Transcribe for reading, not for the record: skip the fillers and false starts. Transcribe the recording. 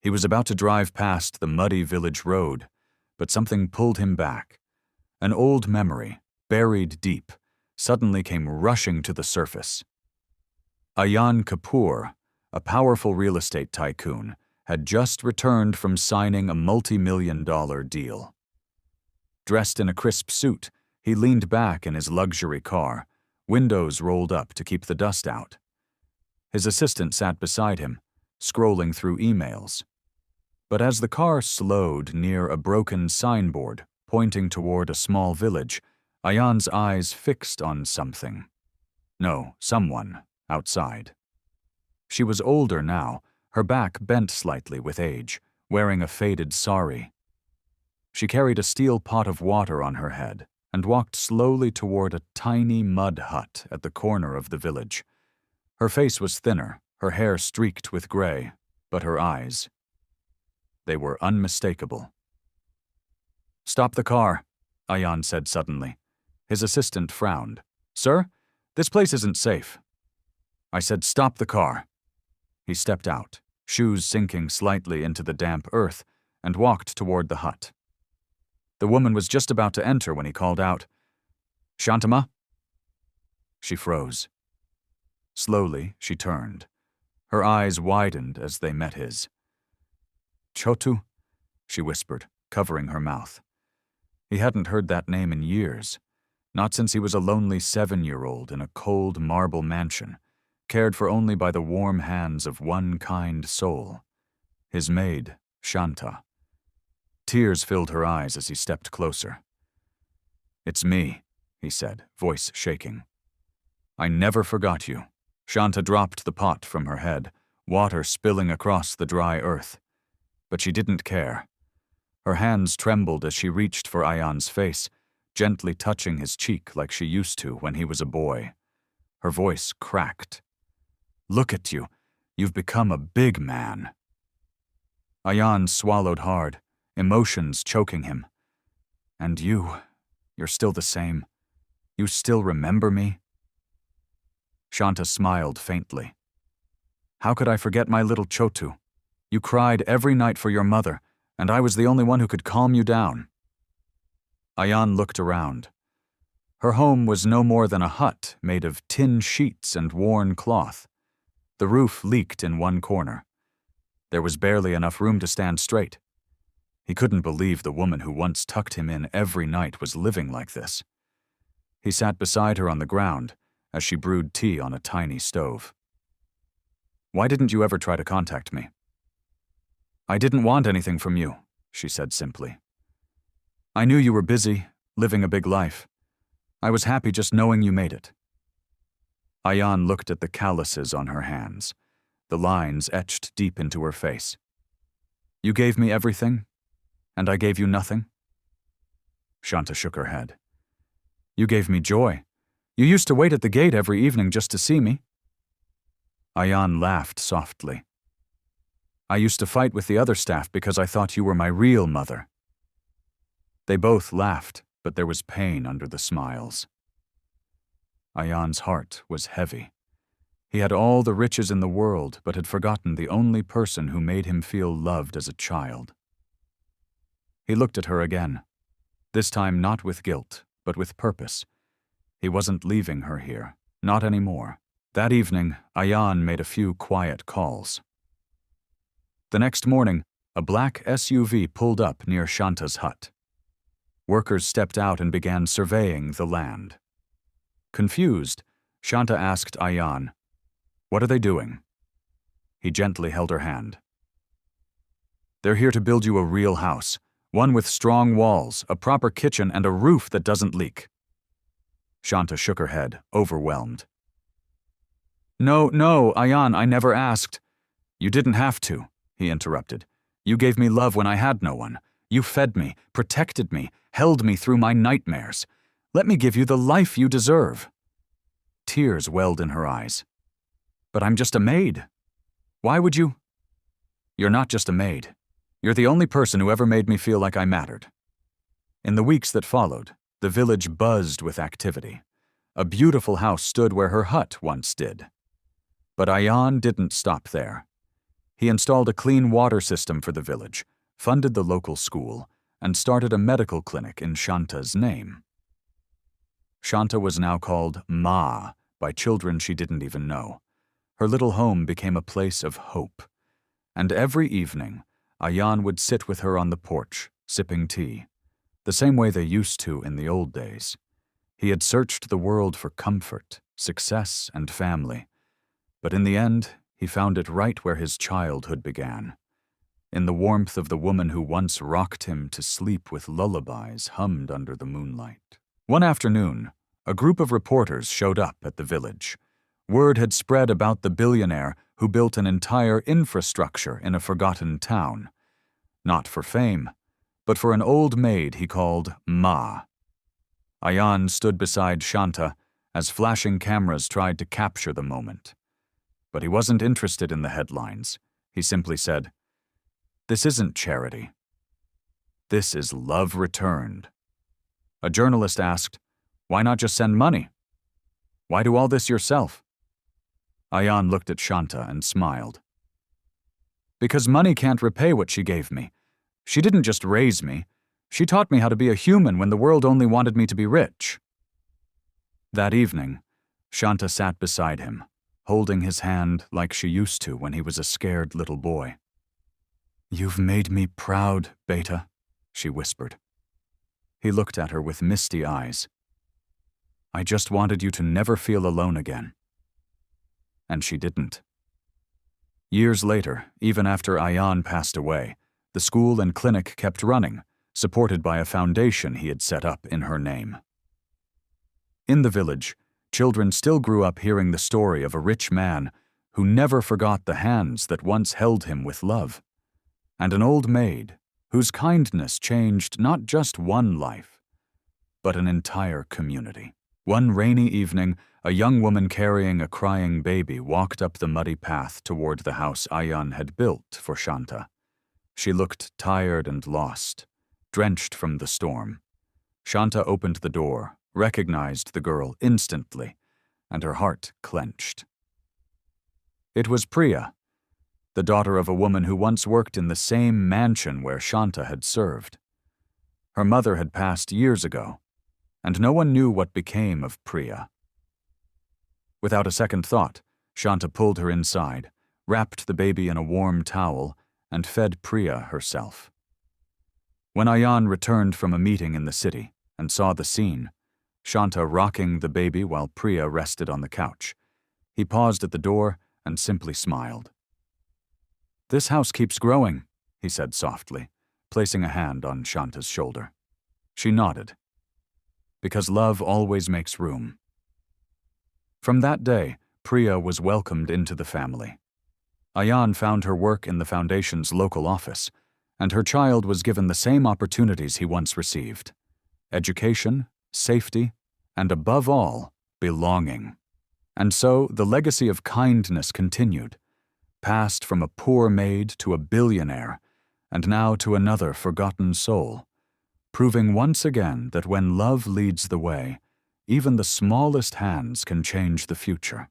He was about to drive past the muddy village road, but something pulled him back. An old memory, buried deep, suddenly came rushing to the surface. Ayaan Kapoor, a powerful real estate tycoon, had just returned from signing a multi-million-dollar deal. Dressed in a crisp suit, he leaned back in his luxury car, windows rolled up to keep the dust out. His assistant sat beside him, scrolling through emails. But as the car slowed near a broken signboard pointing toward a small village, Ayaan's eyes fixed on something. No, someone, outside. She was older now, her back bent slightly with age, wearing a faded sari. She carried a steel pot of water on her head and walked slowly toward a tiny mud hut at the corner of the village. Her face was thinner, her hair streaked with gray, but her eyes, they were unmistakable. "Stop the car," Ayaan said suddenly. His assistant frowned. "Sir, this place isn't safe." "I said stop the car." He stepped out, shoes sinking slightly into the damp earth, and walked toward the hut. The woman was just about to enter when he called out, "Shanta?" She froze. Slowly, she turned. Her eyes widened as they met his. "Chotu?" she whispered, covering her mouth. He hadn't heard that name in years, not since he was a lonely 7-year-old in a cold marble mansion, cared for only by the warm hands of one kind soul, his maid, Shanta. Tears filled her eyes as he stepped closer. "It's me," he said, voice shaking. "I never forgot you." Shanta dropped the pot from her head, water spilling across the dry earth. But she didn't care. Her hands trembled as she reached for Ayaan's face, gently touching his cheek like she used to when he was a boy. Her voice cracked. "Look at you. You've become a big man." Ayaan swallowed hard, emotions choking him. "And you're still the same. You still remember me?" Shanta smiled faintly. "How could I forget my little Chotu? You cried every night for your mother, and I was the only one who could calm you down." Ayaan looked around. Her home was no more than a hut made of tin sheets and worn cloth. The roof leaked in one corner. There was barely enough room to stand straight. He couldn't believe the woman who once tucked him in every night was living like this. He sat beside her on the ground as she brewed tea on a tiny stove. "Why didn't you ever try to contact me?" "I didn't want anything from you," she said simply. "I knew you were busy, living a big life. I was happy just knowing you made it." Ayaan looked at the calluses on her hands, the lines etched deep into her face. "You gave me everything, and I gave you nothing?" Shanta shook her head. "You gave me joy. You used to wait at the gate every evening just to see me." Ayaan laughed softly. "I used to fight with the other staff because I thought you were my real mother." They both laughed, but there was pain under the smiles. Ayaan's heart was heavy. He had all the riches in the world, but had forgotten the only person who made him feel loved as a child. He looked at her again, this time not with guilt, but with purpose. He wasn't leaving her here, not anymore. That evening, Ayaan made a few quiet calls. The next morning, a black SUV pulled up near Shanta's hut. Workers stepped out and began surveying the land. Confused, Shanta asked Ayaan, "What are they doing?" He gently held her hand. "They're here to build you a real house, one with strong walls, a proper kitchen, and a roof that doesn't leak." Shanta shook her head, overwhelmed. No, Ayaan, I never asked." "You didn't have to," he interrupted. "You gave me love when I had no one. You fed me, protected me, held me through my nightmares. Let me give you the life you deserve." Tears welled in her eyes. "But I'm just a maid. Why would you?" "You're not just a maid. You're the only person who ever made me feel like I mattered." In the weeks that followed, the village buzzed with activity. A beautiful house stood where her hut once did. But Ayaan didn't stop there. He installed a clean water system for the village, funded the local school, and started a medical clinic in Shanta's name. Shanta was now called Ma by children she didn't even know. Her little home became a place of hope. And every evening, Ayaan would sit with her on the porch, sipping tea, the same way they used to in the old days. He had searched the world for comfort, success, and family. But in the end, he found it right where his childhood began, in the warmth of the woman who once rocked him to sleep with lullabies hummed under the moonlight. One afternoon, a group of reporters showed up at the village. Word had spread about the billionaire who built an entire infrastructure in a forgotten town. Not for fame, but for an old maid he called Ma. Ayaan stood beside Shanta as flashing cameras tried to capture the moment. But he wasn't interested in the headlines. He simply said, "This isn't charity. This is love returned." A journalist asked, "Why not just send money? Why do all this yourself?" Ayaan looked at Shanta and smiled. "Because money can't repay what she gave me. She didn't just raise me. She taught me how to be a human when the world only wanted me to be rich." That evening, Shanta sat beside him, holding his hand like she used to when he was a scared little boy. "You've made me proud, Beta," she whispered. He looked at her with misty eyes. "I just wanted you to never feel alone again." And she didn't. Years later, even after Ayaan passed away, the school and clinic kept running, supported by a foundation he had set up in her name. In the village, children still grew up hearing the story of a rich man who never forgot the hands that once held him with love, and an old maid whose kindness changed not just one life, but an entire community. One rainy evening, a young woman carrying a crying baby walked up the muddy path toward the house Ayaan had built for Shanta. She looked tired and lost, drenched from the storm. Shanta opened the door, recognized the girl instantly, and her heart clenched. It was Priya, the daughter of a woman who once worked in the same mansion where Shanta had served. Her mother had passed years ago, and no one knew what became of Priya. Without a second thought, Shanta pulled her inside, wrapped the baby in a warm towel, and fed Priya herself. When Ayaan returned from a meeting in the city and saw the scene, Shanta rocking the baby while Priya rested on the couch, he paused at the door and simply smiled. "This house keeps growing," he said softly, placing a hand on Shanta's shoulder. She nodded. Because love always makes room. From that day, Priya was welcomed into the family. Ayaan found her work in the foundation's local office, and her child was given the same opportunities he once received: education, safety, and above all, belonging. And so the legacy of kindness continued, passed from a poor maid to a billionaire, and now to another forgotten soul, proving once again that when love leads the way, even the smallest hands can change the future.